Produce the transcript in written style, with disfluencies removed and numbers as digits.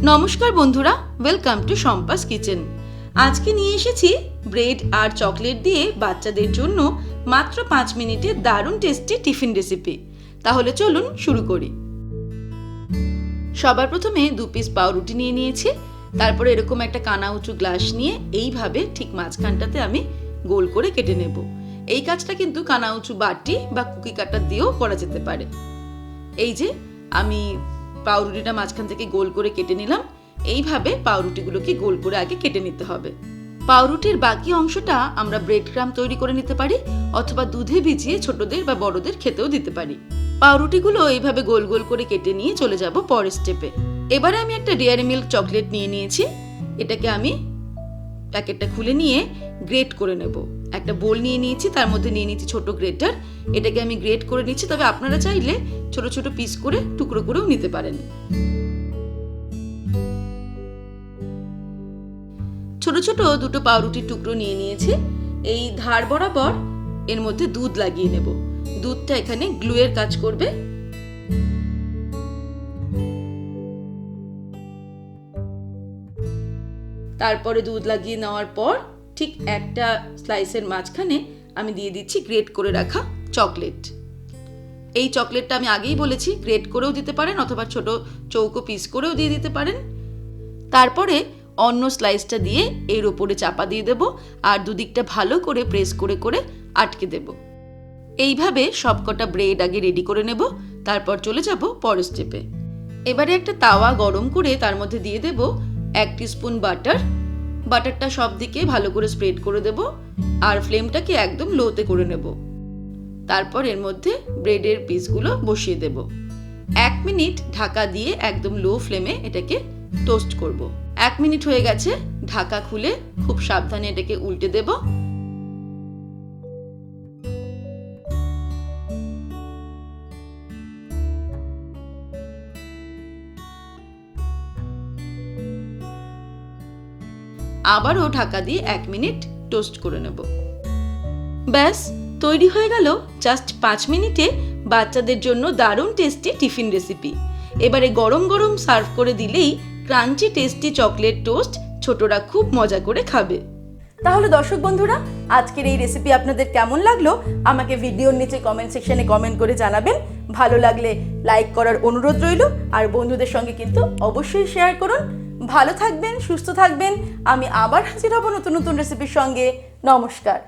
নমস্কার বন্ধুরা, welcome to Shampa's kitchen. আজকে নিয়ে এসেছি ব্রেড আর চকলেট দিয়ে বাচ্চাদের জন্য মাত্র 5 মিনিটে দারুণ টেস্টি টিফিন রেসিপি। তাহলে চলুন শুরু করি। সবার প্রথমে 2 পিস পাউরুটি নিয়ে নিয়েছি। তারপরে এরকম একটা কানা উঁচু গ্লাস নিয়ে এইভাবে ঠিক মাঝখানটাতে আমি গোল করে কেটে নেব। এই কাজটা কিন্তু কানা উঁচু বাটি বা কুকি কাটার দিয়েও করা যেতে পারে। এই যে আমি পাউরুটিটা মাঝখান থেকে গোল করে কেটে নিলাম। এইভাবে পাউরুটিগুলোকে গোল করে আগে কেটে নিতে হবে। পাউরুটির বাকি অংশটা আমরা ব্রেড ক্রাম তৈরি করে নিতে পারি, অথবা দুধে ভিজিয়ে ছোটদের বা বড়দের খেতেও দিতে পারি। পাউরুটিগুলো এইভাবে গোল গোল করে কেটে নিয়ে চলে যাব পরের স্টেপে। এবারে আমি একটা ডেয়ারি মিল্ক চকলেট নিয়ে নিয়েছি। এটাকে আমি প্যাকেটটা খুলে নিয়ে গ্রেট করে নেব। একটা বোল নিয়ে নিয়েছি, তার মধ্যে নিয়ে নিয়েছি ছোট গ্রেটার। এটাকে আমি গ্রেট করে নিচ্ছি, তবে আপনারা চাইলে ছোট ছোট পিস করে টুকরো করেও নিতে পারেন। ছোট ছোট দুটো পাউরুটির টুকরো নিয়ে নিয়েছি। এই ধার বরাবর এর মধ্যে দুধ লাগিয়ে নেব। দুধটা এখানে গ্লুয়ের কাজ করবে। তারপরে দুধ লাগিয়ে নেওয়ার পর ঠিক একটা স্লাইসের মাঝখানে আমি দিয়ে দিচ্ছি গ্রেট করে রাখা চকলেট। এই চকলেটটা আমি আগেই বলেছি গ্রেট করেও দিতে পারেন, অথবা ছোট চৌকো পিস করেও দিয়ে দিতে পারেন। তারপরে অন্য স্লাইসটা দিয়ে এর উপরে চাপা দিয়ে দেব, আর দুদিকটা ভালো করে প্রেস করে করে আটকে দেব। এইভাবে সবকটা ব্রেড আগে রেডি করে নেব, তারপর চলে যাব পরের স্টেপে। এবারে একটা তাওয়া গরম করে তার মধ্যে দিয়ে দেব 1 টিস্পুন বাটার। বাটারটা সব দিকে ভালো করে স্প্রেড করে দেব, আর ফ্লেমটাকে একদম লোতে করে নেব। তারপর এর মধ্যে ব্রেডের পিসগুলো বসিয়ে দেব। 1 মিনিট ঢাকা দিয়ে একদম লো ফ্লেমে এটাকে টোস্ট করব। 1 মিনিট হয়ে গেছে, ঢাকা খুলে খুব সাবধানে এটাকে উল্টে দেব। আবারও ঢাকা দিয়ে 1 মিনিট টোস্ট করে নেব। ব্যাস তৈরি হয়ে গেল জাস্ট 5 মিনিটে বাচ্চাদের জন্য দারুণ টেস্টি টিফিন রেসিপি। এবারে গরম গরম সার্ভ করে দিলেই ক্রাঞ্চি টেস্টি চকলেট টোস্ট ছোটরা খুব মজা করে খাবে। তাহলে দর্শক বন্ধুরা, আজকের এই রেসিপি আপনাদের কেমন লাগলো আমাকে ভিডিওর নিচে কমেন্ট সেকশনে কমেন্ট করে জানাবেন। ভালো লাগলে লাইক করার অনুরোধ রইল, আর বন্ধুদের সঙ্গে কিন্তু অবশ্যই শেয়ার করুন। ভালো থাকবেন, সুস্থ থাকবেন। আমি আবার হাজির হব নতুন নতুন রেসিপির সঙ্গে। নমস্কার।